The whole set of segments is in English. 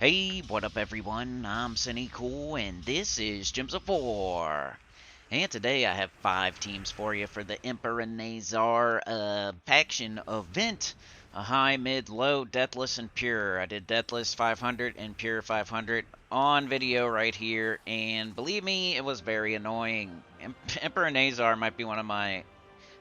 Hey, what up everyone? I'm Sinnycool and this is Gems of 4. And today I have 5 teams for you for the Emperinazar Faction event. A high, mid, low, deathless, and pure. I did deathless 500 and pure 500 on video right here, and believe me, it was very annoying. Emperinazar might be one of my...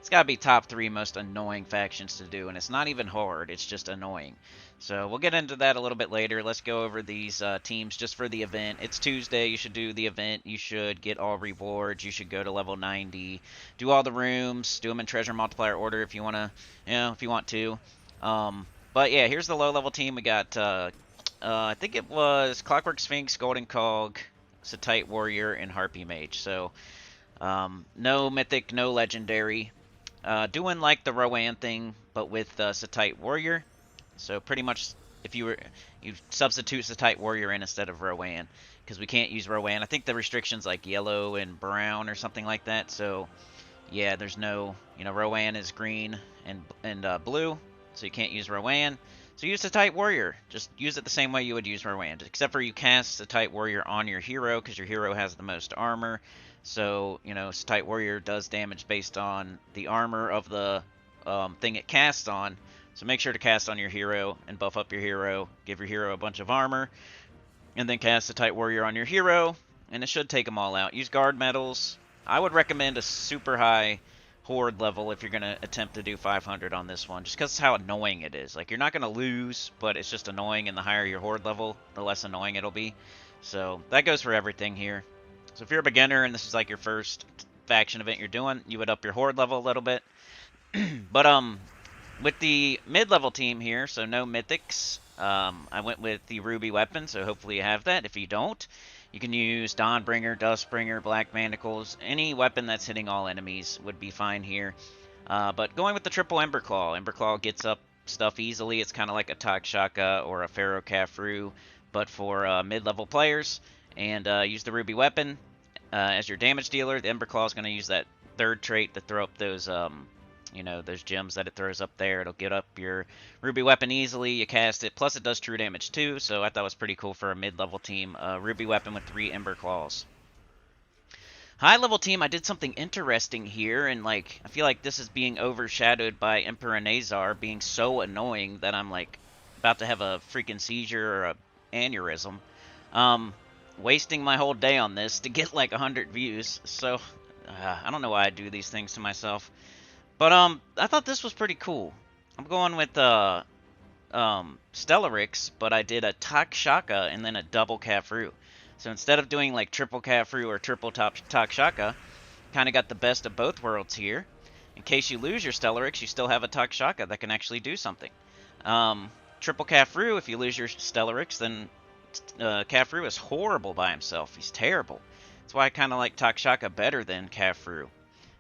It's got to be top 3 most annoying factions to do, and it's not even hard, it's just annoying. So we'll get into that a little bit later. Let's go over these teams just for the event. It's Tuesday, you should do the event, you should get all rewards, you should go to level 90, do all the rooms, do them in treasure multiplier order if you want to, if you want to. But yeah, here's the low level team. We got, I think it was Clockwork Sphinx, Golden Cog, Satite Warrior, and Harpy Mage. So no mythic, no legendary. Doing like the Rowan thing, but with Satite Warrior. So pretty much, if you substitute Satite Warrior in instead of Rowan, because we can't use Rowan. I think the restrictions like yellow and brown or something like that. So yeah, there's no, Rowan is green and blue, so you can't use Rowan. So use Satite Warrior. Just use it the same way you would use Rowan, except for you cast Satite Warrior on your hero because your hero has the most armor. So, Satite Warrior does damage based on the armor of the thing it casts on. So make sure to cast on your hero and buff up your hero, give your hero a bunch of armor, and then cast Satite Warrior on your hero, and it should take them all out. Use guard medals. I would recommend a super high horde level if you're going to attempt to do 500 on this one, just because of how annoying it is. Like, you're not going to lose, but it's just annoying, and the higher your horde level, the less annoying it'll be. So that goes for everything here. So if you're a beginner and this is like your first faction event you're doing, you would up your horde level a little bit. But with the mid-level team here, so no mythics, I went with the ruby weapon, so hopefully you have that. If you don't, you can use Dawnbringer, Dustbringer, Black Manacles. Any weapon that's hitting all enemies would be fine here. But going with the triple Emberclaw. Emberclaw gets up stuff easily. It's kind of like a Takshaka or a Pharaoh Khafru, but for mid-level players. And use the ruby weapon as your damage dealer. The Emberclaw is going to use that third trait to throw up those, those gems that it throws up there. It'll get up your ruby weapon easily. You cast it, plus it does true damage too. So I thought it was pretty cool for a mid-level team. Ruby weapon with 3 Emberclaws. High-level team, I did something interesting here, and I feel like this is being overshadowed by Emperinazar being so annoying that I'm about to have a freaking seizure or a aneurysm. Wasting my whole day on this to get 100 views, so I don't know why I do these things to myself. But I thought this was pretty cool. I'm going with Stellarix, but I did a Takshaka and then a double Khafru. So instead of doing triple Khafru or triple Takshaka, kind of got the best of both worlds here. In case you lose your Stellarix, you still have a Takshaka that can actually do something. Triple Khafru, if you lose your Stellarix, then Khafru is horrible by himself. He's terrible. That's why I kind of like Takshaka better than Khafru.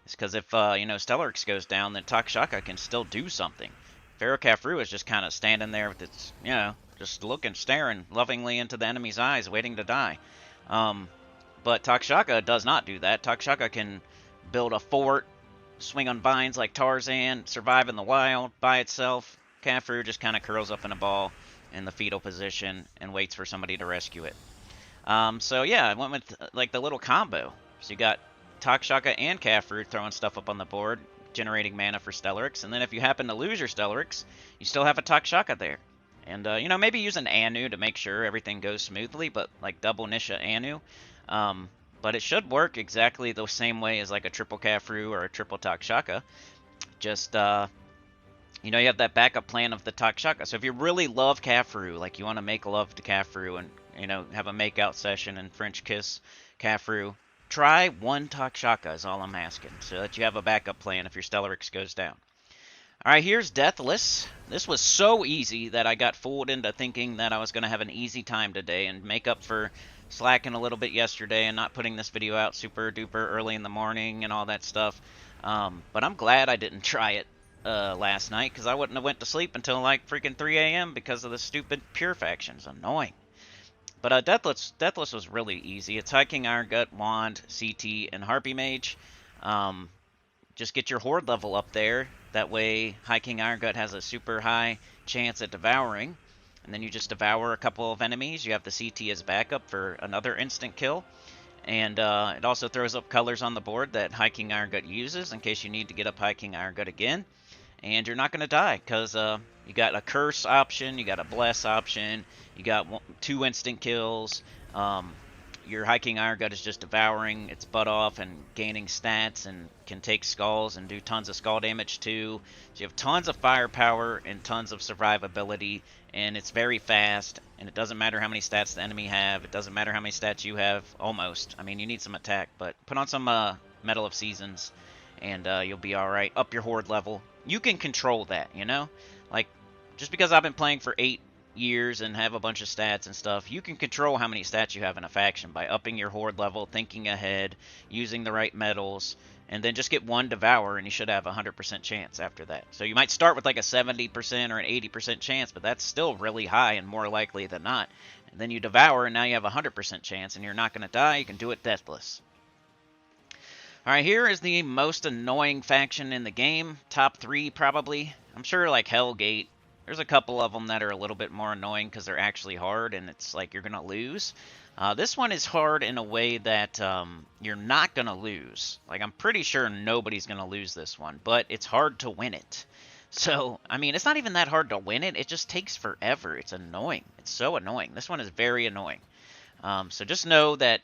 It's because if, Stellarix goes down, then Takshaka can still do something. Pharaoh Khafru is just kind of standing there with its, just looking, staring lovingly into the enemy's eyes, waiting to die. But Takshaka does not do that. Takshaka can build a fort, swing on vines like Tarzan, survive in the wild by itself. Khafru just kind of curls up in a ball in the fetal position and waits for somebody to rescue it. So yeah, I went with the little combo. So you got Takshaka and Khafru throwing stuff up on the board, generating mana for Stellarix, and then if you happen to lose your Stellarix, you still have a Takshaka there. And maybe use an Anu to make sure everything goes smoothly, but double Nisha Anu. But it should work exactly the same way as a triple Khafru or a triple Takshaka. Just you have that backup plan of the Takshaka. So if you really love Khafru, you want to make love to Khafru and, have a make-out session and French kiss Khafru, try one Takshaka is all I'm asking, so that you have a backup plan if your Stellarix goes down. Alright, here's Deathless. This was so easy that I got fooled into thinking that I was going to have an easy time today and make up for slacking a little bit yesterday and not putting this video out super duper early in the morning and all that stuff. But I'm glad I didn't try it last night, because I wouldn't have went to sleep until freaking 3 a.m. because of the stupid Pure faction. It's annoying. But Deathless was really easy. It's High King Iron Gut, Wand, CT, and Harpy Mage. Just get your horde level up there. That way High King Iron Gut has a super high chance at devouring. and then you just devour a couple of enemies. You have the CT as backup for another instant kill. And it also throws up colors on the board that High King Iron Gut uses in case you need to get up High King Iron Gut again. And you're not going to die because you got a curse option, you got a bless option, you got 2 instant kills. Your High King Iron Gut is just devouring its butt off and gaining stats and can take skulls and do tons of skull damage too. So you have tons of firepower and tons of survivability, and it's very fast, and it doesn't matter how many stats the enemy have. It doesn't matter how many stats you have, almost. I mean, you need some attack, but put on some Medal of Seasons, and you'll be alright. Up your horde level. You can control that, you know? Like, just because I've been playing for 8 years and have a bunch of stats and stuff, you can control how many stats you have in a faction by upping your horde level, thinking ahead, using the right medals, and then just get 1 devour and you should have a 100% chance after that. So you might start with like a 70% or an 80% chance, but that's still really high and more likely than not. And then you devour and now you have a 100% chance and you're not going to die. You can do it deathless. Alright, here is the most annoying faction in the game. Top 3 probably. I'm sure like Hellgate. There's a couple of them that are a little bit more annoying because they're actually hard and it's like you're going to lose. This one is hard in a way that you're not going to lose. Like, I'm pretty sure nobody's going to lose this one, but it's hard to win it. So, I mean, it's not even that hard to win it. It just takes forever. It's annoying. It's so annoying. This one is very annoying. So just know that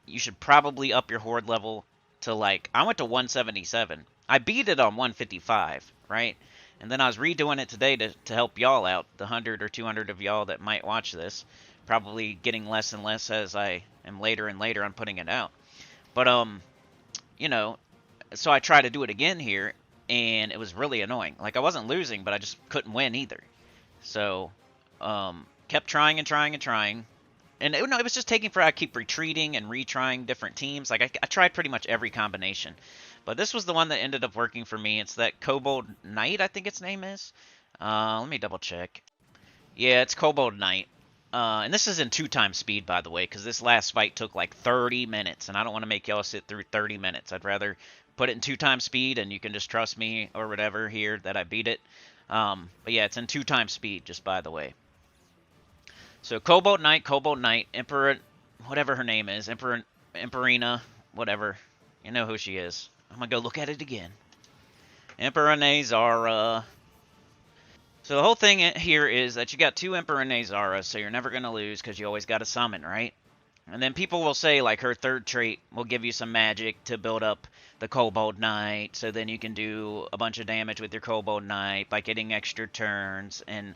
you should probably up your horde level to, like, I went to 177. I beat it on 155, right? And then I was redoing it today to help y'all out, the 100 or 200 of y'all that might watch this. Probably getting less and less as I am later and later on putting it out. But, you know, so I tried to do it again here, and it was really annoying. Like, I wasn't losing, but I just couldn't win either. So, kept trying and trying and trying. And it was just taking forever. I keep retreating and retrying different teams. Like, I tried pretty much every combination. But this was the one that ended up working for me. It's that Kobold Knight, I think its name is. Let me double check. Yeah, it's Kobold Knight. And this is in 2x speed, by the way, because this last fight took like 30 minutes. And I don't want to make y'all sit through 30 minutes. I'd rather put it in 2x speed, and you can just trust me or whatever here that I beat it. But yeah, it's in 2x speed, just by the way. So Kobold Knight, Emperor, whatever her name is, Emperina, whatever. You know who she is. I'm going to go look at it again. Emperinazar. So the whole thing here is that you got 2 Emperinazar, so you're never going to lose because you always got to summon, right? And then people will say, like, her third trait will give you some magic to build up the Kobold Knight, so then you can do a bunch of damage with your Kobold Knight by getting extra turns and,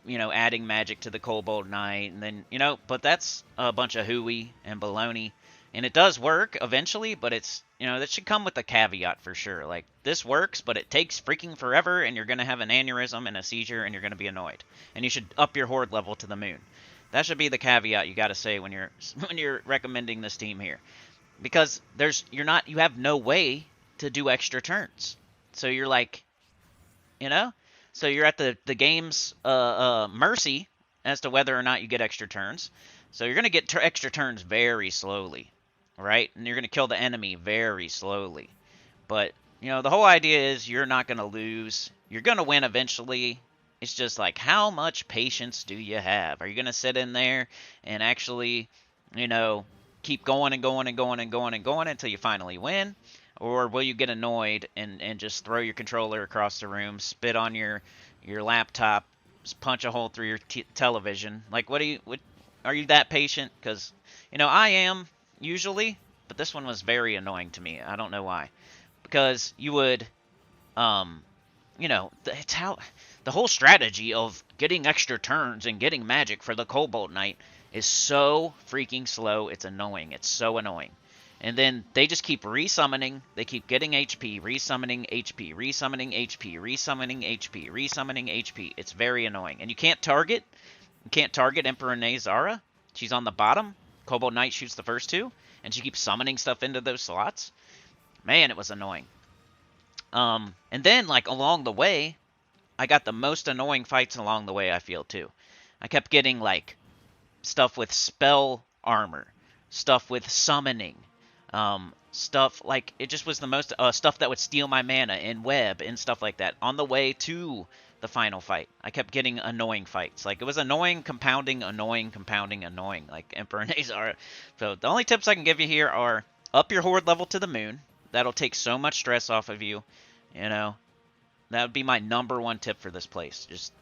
you know, adding magic to the Kobold Knight. And then, you know, but that's a bunch of hooey and baloney. And it does work eventually, but it's, you know, that should come with a caveat for sure. Like, this works, but it takes freaking forever, and you're going to have an aneurysm and a seizure, and you're going to be annoyed. And you should up your horde level to the moon. That should be the caveat you got to say when you're recommending this team here. Because you have no way to do extra turns. So you're like, you know? So you're at the game's mercy as to whether or not you get extra turns. So you're going to get extra turns very slowly. Right? And you're going to kill the enemy very slowly. But, you know, the whole idea is you're not going to lose. You're going to win eventually. It's just like, how much patience do you have? Are you going to sit in there and actually, you know, keep going and going and going and going and going until you finally win? Or will you get annoyed and just throw your controller across the room, spit on your laptop, punch a hole through your television? Like, are you that patient? Because, you know, I am. Usually, but this one was very annoying to me. I don't know why. Because you would, you know, it's how the whole strategy of getting extra turns and getting magic for the Kobold Knight is so freaking slow. It's annoying. It's so annoying. And then they just keep resummoning. They keep getting HP, resummoning HP, resummoning HP, resummoning HP, resummoning HP. It's very annoying. And you can't target. You can't target Emperinazar. She's on the bottom. Kobold Knight shoots the first 2, and she keeps summoning stuff into those slots. Man, it was annoying. And then, like, along the way, I got the most annoying fights along the way, I feel, too. I kept getting, like, stuff with spell armor, stuff with summoning, stuff, like, it just was the most, stuff that would steal my mana and web and stuff like that on the way to the final fight. I kept getting annoying fights. Like, it was annoying, compounding, annoying, compounding, annoying, like Emperinazar. So the only tips I can give you here are up your horde level to the moon. That'll take so much stress off of you. You know, that would be my #1 tip for this place. Just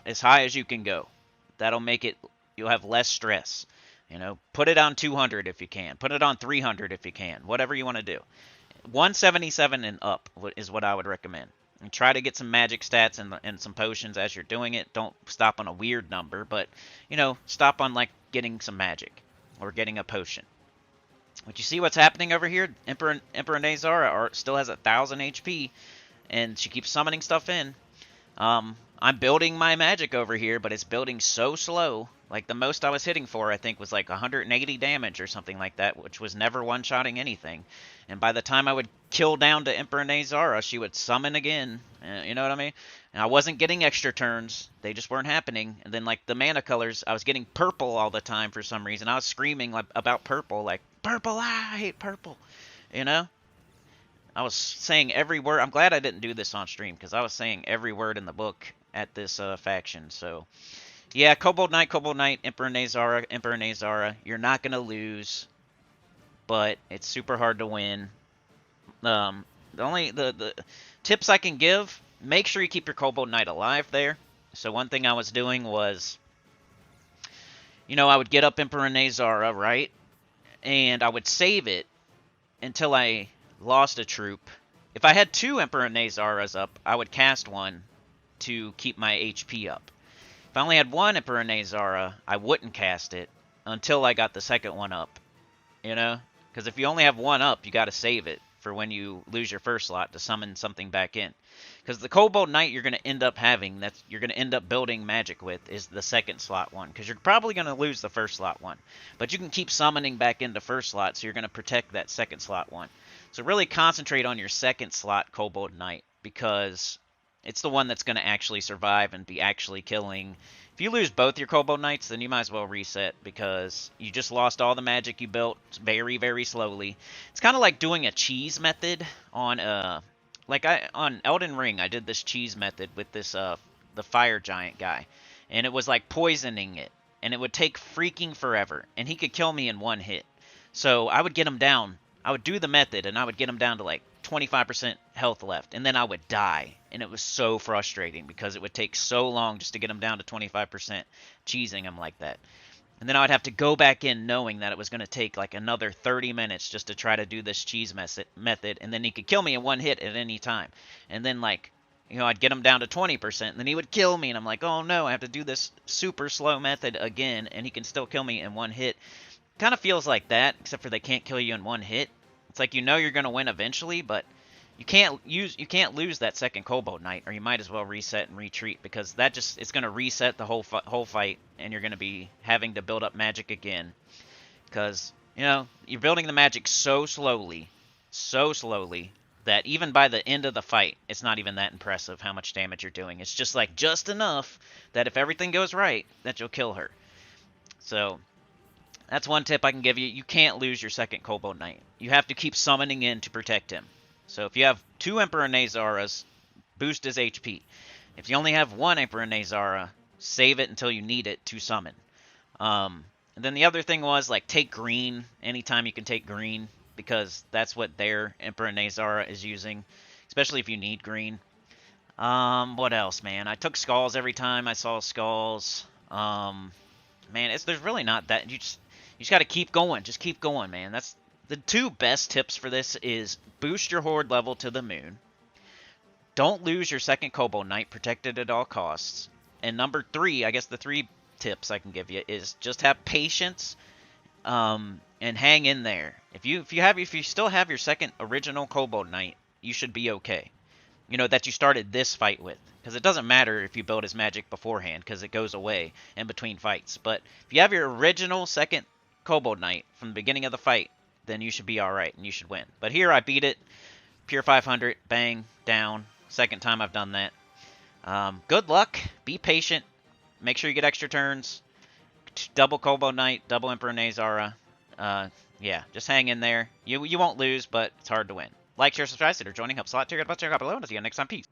as high as you can go. That'll make it, you'll have less stress. You know, put it on 200 if you can. Put it on 300 if you can. Whatever you want to do. 177 and up is what I would recommend. And try to get some magic stats and some potions as you're doing it. Don't stop on a weird number, but, you know, stop on, like, getting some magic or getting a potion. But you see what's happening over here? Emperinazar still has 1,000 HP, and she keeps summoning stuff in. I'm building my magic over here, but it's building so slow. Like, the most I was hitting for, I think, was like 180 damage or something like that, which was never one-shotting anything. And by the time I would kill down to Emperinazar, she would summon again. You know what I mean? And I wasn't getting extra turns. They just weren't happening. And then, like, the mana colors, I was getting purple all the time for some reason. I was screaming about purple, like, purple, I hate purple. You know? I was saying every word. I'm glad I didn't do this on stream, because I was saying every word in the book at this faction. So, yeah, Kobold Knight, Emperinazar. You're not going to lose, but it's super hard to win. The tips I can give, make sure you keep your Kobold Knight alive there. So one thing I was doing was, you know, I would get up Emperinazar, right? And I would save it until I lost a troop. If I had 2 Emperinazaras up, I would cast one to keep my HP up. If I only had 1 Emperinazara, I wouldn't cast it until I got the second one up. You know? Because if you only have 1 up, you got to save it for when you lose your first slot to summon something back in. Because the Kobold Knight you're going to end up having, that you're going to end up building magic with, is the second slot one. Because you're probably going to lose the first slot one. But you can keep summoning back into first slot, so you're going to protect that second slot one. So really concentrate on your second slot Kobold Knight, because it's the one that's going to actually survive and be actually killing. If you lose both your Kobold Knights, then you might as well reset, because you just lost all the magic you built very, very slowly. It's kind of like doing a cheese method on on Elden Ring. I did this cheese method with this the fire giant guy, and it was like poisoning it, and it would take freaking forever, and he could kill me in 1 hit. So I would get him down. I would do the method, and I would get him down to like 25% health left, and then I would die. And it was so frustrating, because it would take so long just to get him down to 25%, cheesing him like that. And then I would have to go back in knowing that it was going to take like another 30 minutes just to try to do this cheese method, and then he could kill me in 1 hit at any time. And then, like, you know, I'd get him down to 20%, and then he would kill me, and I'm like, oh no, I have to do this super slow method again, and he can still kill me in 1 hit. Kind of feels like that, except for they can't kill you in 1 hit. It's like, you know, you're going to win eventually, but you can't lose that second Kobold Knight, or you might as well reset and retreat, because that just, it's going to reset the whole fight, and you're going to be having to build up magic again, because, you know, you're building the magic so slowly, that even by the end of the fight, it's not even that impressive how much damage you're doing. It's just like just enough that if everything goes right, that you'll kill her. So that's one tip I can give you. You can't lose your second Kobold Knight. You have to keep summoning in to protect him. So if you have 2 Emperinazaras, boost his HP. If you only have 1 Emperinazara, save it until you need it to summon. And then the other thing was, like, take green anytime you can take green, because that's what their Emperinazara is using, especially if you need green. What else, man? I took skulls every time I saw skulls. Man, there's really not that. You just got to keep going. Just keep going, man. That's the 2 best tips for this is boost your horde level to the moon. Don't lose your second Kobold Knight, protected at all costs. And number 3, I guess the 3 tips I can give you is just have patience, and hang in there. If you still have your second original Kobold Knight, you should be okay. You know, that you started this fight with. Because it doesn't matter if you build his magic beforehand, because it goes away in between fights. But if you have your original second Kobold Knight from the beginning of the fight, then you should be alright, and you should win. But here I beat it. Pure 500, bang, down. Second time I've done that. Good luck. Be patient. Make sure you get extra turns. Double Kobold Knight, double Emperinazara. Yeah, just hang in there. You won't lose, but it's hard to win. Like, share, subscribe, consider joining. Helps a lot. Check out below, and I'll see you next time. Peace.